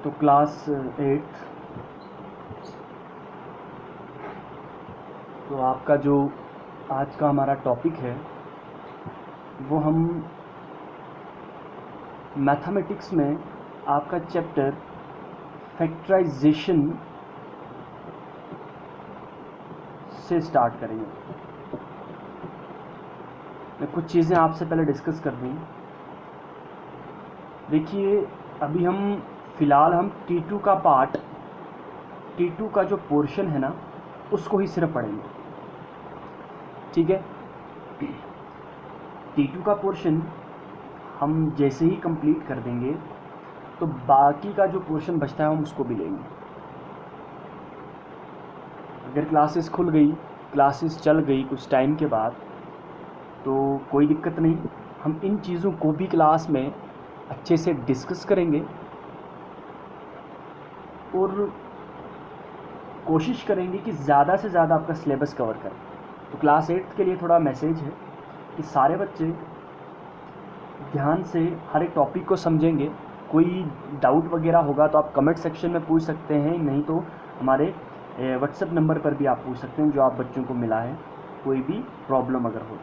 तो क्लास 8 तो आपका जो आज का हमारा टॉपिक है वो हम मैथमेटिक्स में आपका चैप्टर फैक्टराइजेशन से स्टार्ट करेंगे। मैं कुछ चीज़ें आपसे पहले डिस्कस कर दूँ। देखिए अभी हम फ़िलहाल हम T2 का पार्ट, T2 का जो पोर्शन है ना उसको ही सिर्फ पढ़ेंगे, ठीक है। T2 का पोर्शन हम जैसे ही कंप्लीट कर देंगे तो बाकी का जो पोर्शन बचता है हम उसको भी लेंगे। अगर क्लासेस खुल गई, क्लासेस चल गई कुछ टाइम के बाद तो कोई दिक्कत नहीं, हम इन चीज़ों को भी क्लास में अच्छे से डिस्कस करेंगे और कोशिश करेंगे कि ज़्यादा से ज़्यादा आपका सिलेबस कवर करें। तो क्लास 8 के लिए थोड़ा मैसेज है कि सारे बच्चे ध्यान से हर एक टॉपिक को समझेंगे। कोई डाउट वगैरह होगा तो आप कमेंट सेक्शन में पूछ सकते हैं, नहीं तो हमारे व्हाट्सएप नंबर पर भी आप पूछ सकते हैं जो आप बच्चों को मिला है, कोई भी प्रॉब्लम अगर हो।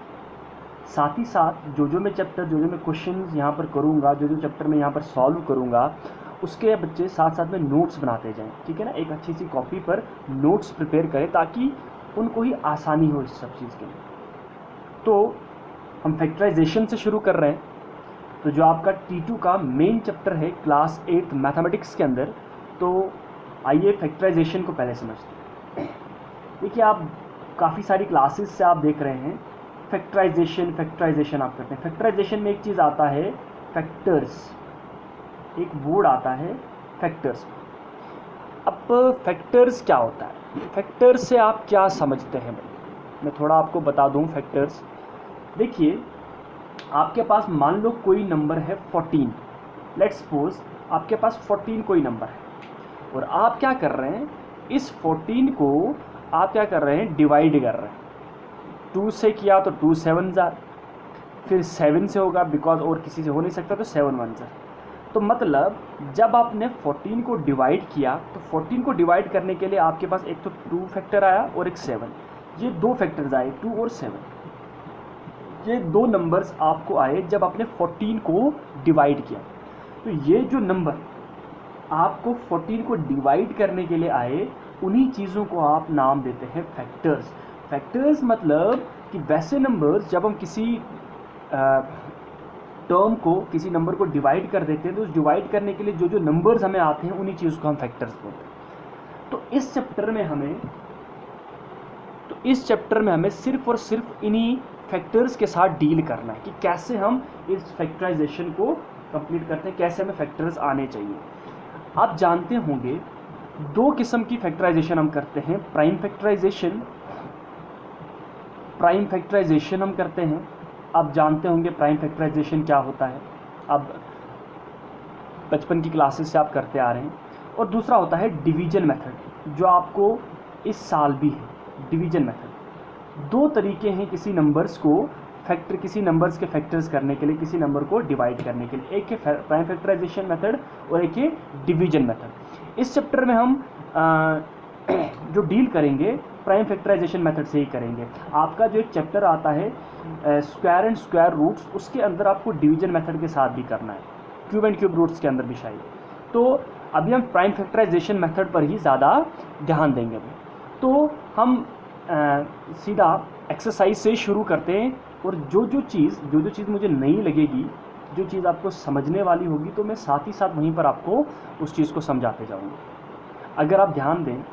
साथ ही साथ जो मैं चैप्टर, जो मैं क्वेश्चन यहाँ पर करूँगा, जो चैप्टर मैं यहाँ पर सॉल्व करूँगा, उसके बच्चे साथ साथ में नोट्स बनाते जाएं, ठीक है ना। एक अच्छी सी कॉपी पर नोट्स प्रिपेयर करें ताकि उनको ही आसानी हो इस सब चीज़ के लिए। तो हम फैक्टराइजेशन से शुरू कर रहे हैं। तो जो आपका T2 का मेन चैप्टर है क्लास 8 मैथमेटिक्स के अंदर, तो आइए फैक्टराइजेशन को पहले समझते हैं। देखिए आप काफ़ी सारी क्लासेस से आप देख रहे हैं फैक्टराइजेशन आप करते हैं। फैक्टराइजेशन में एक चीज़ आता है फैक्टर्स, एक वर्ड आता है फैक्टर्स। अब फैक्टर्स क्या होता है, फैक्टर्स से आप क्या समझते हैं भाई, मैं थोड़ा आपको बता दूं। फैक्टर्स देखिए आपके पास मान लो कोई नंबर है 14, लेट्स सपोज आपके पास 14 कोई नंबर है और आप क्या कर रहे हैं, इस 14 को आप क्या कर रहे हैं, डिवाइड कर रहे हैं। 2 से किया तो 2 7 जार, फिर 7 से होगा बिकॉज और किसी से हो नहीं सकता तो 7 1 जार। तो मतलब जब आपने 14 को डिवाइड किया तो 14 को डिवाइड करने के लिए आपके पास एक तो 2 फैक्टर आया और एक 7, ये 2 फैक्टर्स आए 2 और 7। ये 2 नंबर्स आपको आए जब आपने 14 को डिवाइड किया। तो ये जो नंबर आपको 14 को डिवाइड करने के लिए आए, उन्हीं चीज़ों को आप नाम देते हैं फैक्टर्स। फैक्टर्स मतलब कि वैसे नंबर्स जब हम किसी टर्म को, किसी नंबर को डिवाइड कर देते हैं तो उस डिवाइड करने के लिए जो नंबर्स हमें आते हैं उन्हीं चीज़ को हम फैक्टर्स बोलते हैं। तो इस चैप्टर में हमें सिर्फ और सिर्फ इन्हीं फैक्टर्स के साथ डील करना है कि कैसे हम इस फैक्टराइजेशन को कंप्लीट करते हैं, कैसे हमें फैक्टर्स आने चाहिए। आप जानते होंगे 2 किस्म की फैक्टराइजेशन हम करते हैं, प्राइम फैक्टराइजेशन हम करते हैं। आप जानते होंगे प्राइम फैक्टराइजेशन क्या होता है, अब बचपन की क्लासेस से आप करते आ रहे हैं। और दूसरा होता है डिवीजन मेथड, जो आपको इस साल भी है, डिवीजन मेथड। 2 तरीके हैं किसी नंबर्स के फैक्टर्स करने के लिए, किसी नंबर को डिवाइड करने के लिए। एक है प्राइम फैक्टराइजेशन मेथड और एक है डिवीजन मेथड। इस चैप्टर में हम जो डील करेंगे प्राइम फैक्टराइजेशन मेथड से ही करेंगे। आपका जो एक चैप्टर आता है स्क्वायर एंड स्क्वायर रूट्स, उसके अंदर आपको डिवीजन मेथड के साथ भी करना है, क्यूब एंड क्यूब रूट्स के अंदर भी शायद। तो अभी हम प्राइम फैक्टराइजेशन मेथड पर ही ज़्यादा ध्यान देंगे। तो हम सीधा एक्सरसाइज से शुरू करते हैं और जो चीज़ मुझे नहीं लगेगी, जो चीज़ आपको समझने वाली होगी, तो मैं साथ ही साथ वहीं पर आपको उस चीज़ को समझाते जाऊँगा। अगर आप ध्यान दें,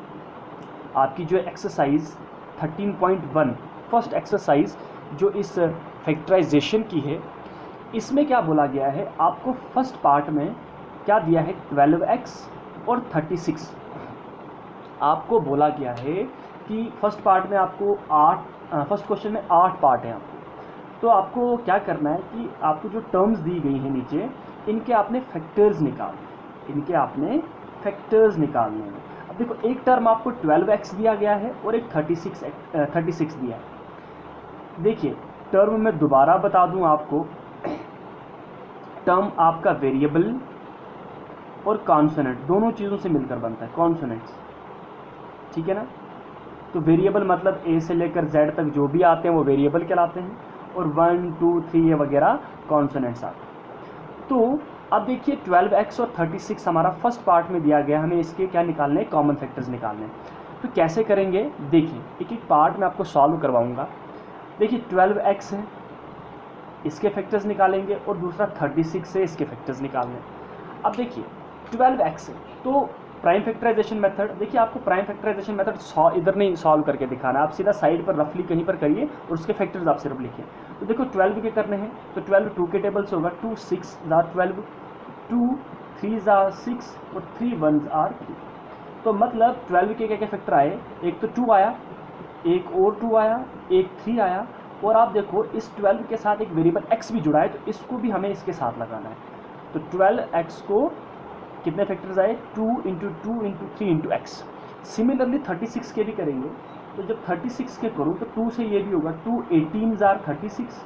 आपकी जो एक्सरसाइज 13.1 फर्स्ट एक्सरसाइज जो इस फैक्टराइजेशन की है, इसमें क्या बोला गया है, आपको फर्स्ट पार्ट में क्या दिया है 12x और 36। आपको बोला गया है कि फर्स्ट पार्ट में आपको फर्स्ट क्वेश्चन में 8 पार्ट हैं आपको। तो आपको क्या करना है कि आपको जो टर्म्स दी गई हैं नीचे, इनके आपने फैक्टर्स निकालने हैं। अब देखो एक टर्म आपको 12x दिया गया है और एक 36 दिया है। देखिए टर्म मैं दोबारा बता दूं आपको, टर्म आपका वेरिएबल और कॉन्सोनेंट, दोनों चीज़ों से मिलकर बनता है कॉन्सोनेंट्स, ठीक है ना। तो वेरिएबल मतलब ए से लेकर जेड तक जो भी आते हैं वो वेरिएबल कहलाते हैं, और 1 2 3 ये वगैरह कॉन्सोनेंट्स आते हैं। तो अब देखिए 12x और 36 हमारा फर्स्ट पार्ट में दिया गया, हमें इसके क्या निकालने हैं, कॉमन फैक्टर्स निकालने हैं। तो कैसे करेंगे देखिए, एक एक पार्ट में आपको सॉल्व करवाऊंगा। देखिए 12x है, इसके फैक्टर्स निकालेंगे, और दूसरा 36 से इसके फैक्टर्स निकालने हैं। अब देखिए 12x है तो प्राइम फैक्टराइजेशन मेथड, देखिए आपको प्राइम फैक्टराइजेशन मेथड इधर नहीं सॉल्व करके दिखाना, आप सीधा साइड पर रफली कहीं पर करिए और उसके फैक्टर्स आप सिर्फ लिखिए। तो देखो 12 के करने हैं, तो 12 2 के टेबल से होगा, 2 6 12, 2 3 6 और 3 1 3। तो मतलब 12 के क्या क्या फैक्टर आए, एक तो 2 आया, एक और 2 आया, एक 3 आया, और आप देखो इस 12 के साथ एक वेरिएबल x भी जुड़ा है, तो इसको भी हमें इसके साथ लगाना है। तो 12x को कितने फैक्टर्स आए, 2 into 2 into 3 into x. Similarly 36 के भी करेंगे, तो जब 36 के करूँ तो 2 से ये भी होगा, 2 18 36,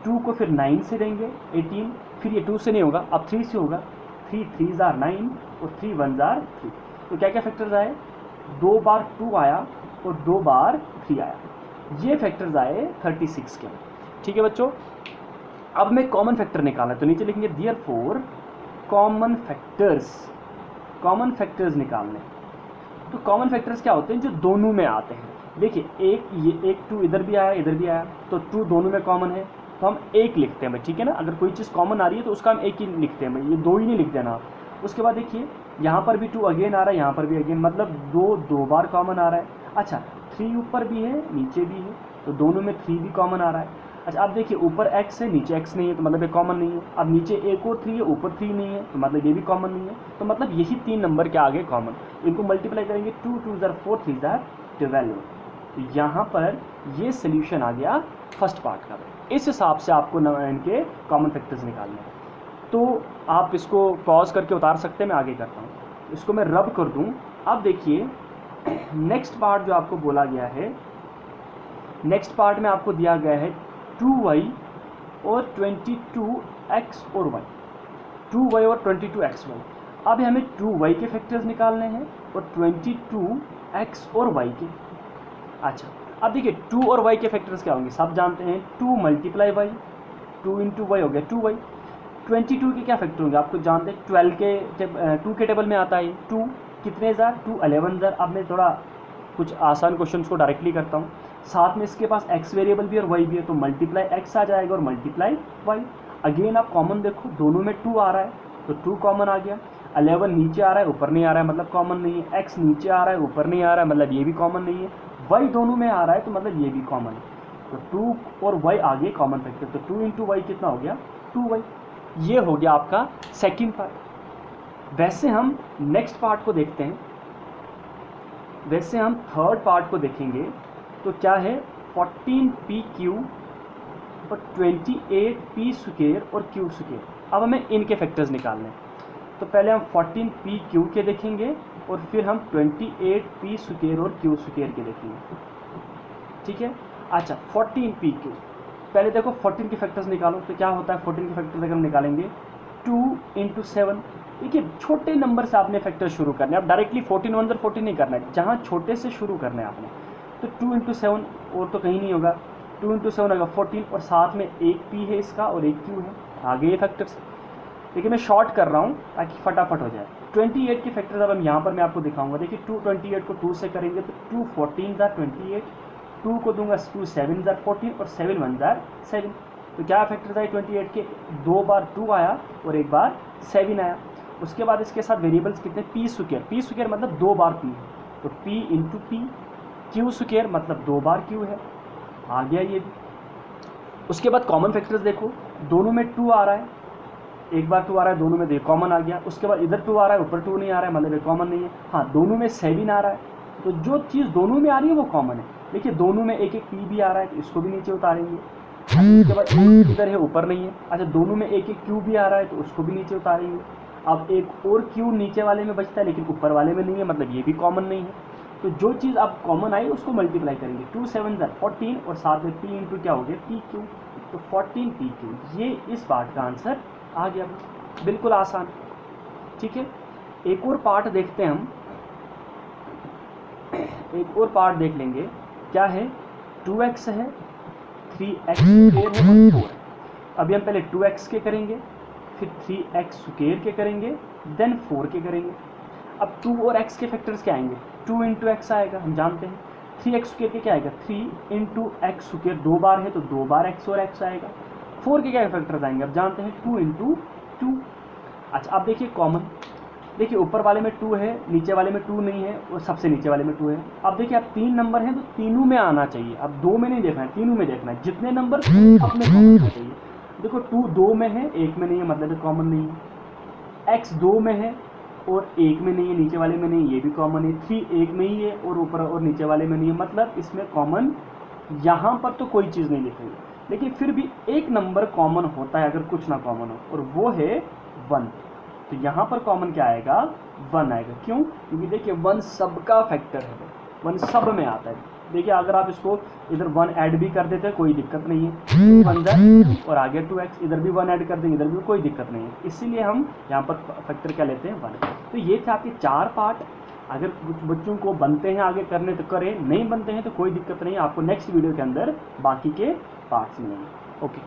2 को फिर 9 से देंगे 18, फिर ये 2 से नहीं होगा, अब 3 से होगा, 3 3 9 और 3 1 3। तो क्या क्या फैक्टर्स आए, 2 बार 2 आया और 2 बार 3 आया, ये फैक्टर्स आए 36 के। ठीक है बच्चों, अब मैं कॉमन फैक्टर निकालना है, तो नीचे लिखेंगे देयरफॉर कॉमन फैक्टर्स निकालने। तो कॉमन फैक्टर्स क्या होते हैं, जो दोनों में आते हैं। देखिए एक 2 इधर भी आया इधर भी आया, तो 2 दोनों में कॉमन है, तो हम एक लिखते हैं भाई, ठीक है ना। अगर कोई चीज़ कॉमन आ रही है तो उसका हम एक ही लिखते हैं भाई, ये 2 ही नहीं लिख देना आप। उसके बाद देखिए यहाँ पर भी 2 अगेन आ रहा है, यहाँ पर भी अगेन, मतलब 2 बार कॉमन आ रहा है। अच्छा 3 ऊपर भी है नीचे भी है, तो दोनों में 3 भी कॉमन आ रहा है। अच्छा आप देखिए ऊपर x है नीचे x नहीं है, तो मतलब ये कॉमन नहीं है। अब नीचे एक और 3 है ऊपर 3 नहीं है, तो मतलब ये भी कॉमन नहीं है। तो मतलब यही 3 नंबर के आगे कॉमन, इनको मल्टीप्लाई करेंगे, 2 2 4 3 12। तो यहाँ पर ये सोल्यूशन आ गया फर्स्ट पार्ट का। इस हिसाब से आपको इनके कॉमन फैक्टर्स निकालने हैं। तो आप इसको पॉज करके उतार सकते हैं, मैं आगे करता हूँ। इसको मैं रब कर दूँ। अब देखिए नेक्स्ट पार्ट जो आपको बोला गया है, नेक्स्ट पार्ट में आपको दिया गया है 2y और 22x और y, 2y और 22xy। अब हमें 2y के फैक्टर्स निकालने हैं और 22x और y के। अच्छा अब देखिए 2 और y के फैक्टर्स क्या होंगे, सब जानते हैं, 2 मल्टीप्लाई y, 2 इंटू y हो गया 2y। 22 के क्या फैक्टर होंगे, आपको जानते हैं 12 के 2 के टेबल में आता है 2, कितने जार, 2 11 जार। अब मैं थोड़ा कुछ आसान क्वेश्चंस को डायरेक्टली करता हूँ। साथ में इसके पास x वेरिएबल भी और y भी है, तो मल्टीप्लाई x आ जाएगा और मल्टीप्लाई y। अगेन आप कॉमन देखो, दोनों में 2 आ रहा है, तो 2 कॉमन आ गया। 11 नीचे आ रहा है ऊपर नहीं आ रहा है, मतलब कॉमन नहीं है। x नीचे आ रहा है ऊपर नहीं आ रहा है, मतलब ये भी कॉमन नहीं है। y दोनों में आ रहा है, तो मतलब ये भी कॉमन है। तो 2 और y आगे कॉमन फैक्टर, तो 2 इंटू वाई कितना हो गया, 2y। ये हो गया आपका सेकेंड पार्ट। वैसे हम नेक्स्ट पार्ट को देखते हैं, वैसे हम थर्ड पार्ट को देखेंगे। तो क्या है, 14pq और 28p स्क्वायर और q स्क्वायर। अब हमें इनके फैक्टर्स निकालने हैं। तो पहले हम 14pq के देखेंगे और फिर हम 28p स्क्वायर और q स्क्वायर के देखेंगे, ठीक है। अच्छा 14pq, पहले देखो 14 के फैक्टर्स निकालो। तो क्या होता है 14 के फैक्टर्स अगर हम निकालेंगे, 2 इंटू 7। देखिए छोटे नंबर से आपने फैक्टर शुरू करने, आप डायरेक्टली 14 1 14 नहीं करना है, जहाँ छोटे से शुरू करना है आपने। तो 2 इंटू 7 और तो कहीं नहीं होगा, 2 इंटू 7 होगा 14, और साथ में एक p है इसका और एक q है, आगे ये फैक्टर्स। देखिए मैं शॉर्ट कर रहा हूँ ताकि फटाफट हो जाए। 28 के फैक्टर्स अब हम यहाँ पर मैं आपको दिखाऊंगा। देखिए 28 को 2 से करेंगे तो 2 14 28, 2 को दूंगा 2 7 14 और 7 1 7। तो क्या फैक्टर्स आए 28 के, 2 बार 2 आया और एक बार 7 आया। उसके बाद इसके साथ वेरिएबल्स कितने, p स्क्वायर मतलब 2 बार p है, तो p into P. q square मतलब 2 बार q है, आ गया ये भी। उसके बाद कॉमन फैक्टर्स देखो, दोनों में 2 आ रहा है, एक बार 2 आ रहा है, दोनों में देखो कॉमन आ गया। उसके बाद इधर 2 आ रहा है ऊपर 2 नहीं आ रहा है, मतलब ये कॉमन नहीं है। हाँ दोनों में 7 आ रहा है, तो जो चीज़ दोनों में आ रही है वो कॉमन है। देखिए दोनों में एक एक p भी आ रहा है, तो इसको भी नीचे उतारेंगे। उसके बाद एक इधर है ऊपर नहीं है। अच्छा दोनों में एक एक q भी आ रहा है, तो उसको भी नीचे उतारेंगे। अब एक और q नीचे वाले में बचता है लेकिन ऊपर वाले में नहीं है, मतलब ये भी कॉमन नहीं है। तो जो चीज़ अब कॉमन आई उसको मल्टीप्लाई करेंगे, 2 7 14 और साथ में p इंटू क्या हो गया pq, तो 14pq। ये इस पार्ट का आंसर आ गया, बिल्कुल आसान, ठीक है। एक और पार्ट देखते हैं हम, एक और पार्ट देख लेंगे। क्या है? 2x है, 3x स्क्वायर है और 4 है। अभी हम पहले 2x के करेंगे, फिर 3x स्क्वायर के करेंगे, देन 4 के करेंगे। अब 2 और x के फैक्टर्स क्या आएंगे? 2 इंटू एक्स आएगा, हम जानते हैं। 3x स्क्वायर के क्या आएगा? 3 इंटू एक्स स्क्वायर, 2 बार है तो 2 बार x और x आएगा। 4 के क्या फैक्टर्स आएंगे? अब जानते हैं 2 इंटू 2। अच्छा, अब देखिए कॉमन, देखिए ऊपर वाले में 2 है, नीचे वाले में 2 नहीं है, और सबसे नीचे वाले में 2 है। अब देखिए अब 3 नंबर हैं तो तीनों में आना चाहिए। अब 2 में नहीं देखना है, तीनों में देखना है। जितने नंबर अपने कॉमन होना चाहिए। देखो 2 2 में है, 1 में नहीं है, मतलब कॉमन नहीं है। x 2 में है और 1 में नहीं है, नीचे वाले में नहीं, ये भी कॉमन है। 3 1 में ही है और ऊपर और नीचे वाले में नहीं है, मतलब इसमें कॉमन यहाँ पर तो कोई चीज़ नहीं लिखेंगे। लेकिन फिर भी एक नंबर कॉमन होता है अगर कुछ ना कॉमन हो, और वो है 1। तो यहाँ पर कॉमन क्या आएगा? 1 आएगा। क्यों? क्योंकि देखिए 1 सबका फैक्टर है, 1 सब में आता है। देखिए अगर आप इसको इधर 1 ऐड भी कर देते हैं कोई दिक्कत नहीं है, 1 और आगे 2x, इधर भी 1 ऐड कर देंगे, इधर भी कोई दिक्कत नहीं है। इसीलिए हम यहाँ पर फैक्टर क्या लेते हैं? 1। तो ये थे आपके 4 पार्ट। अगर कुछ बच्चों को बनते हैं आगे करने तो करें, नहीं बनते हैं तो कोई दिक्कत नहीं है। आपको नेक्स्ट वीडियो के अंदर बाकी के पार्ट्स मिलेंगे। ओके।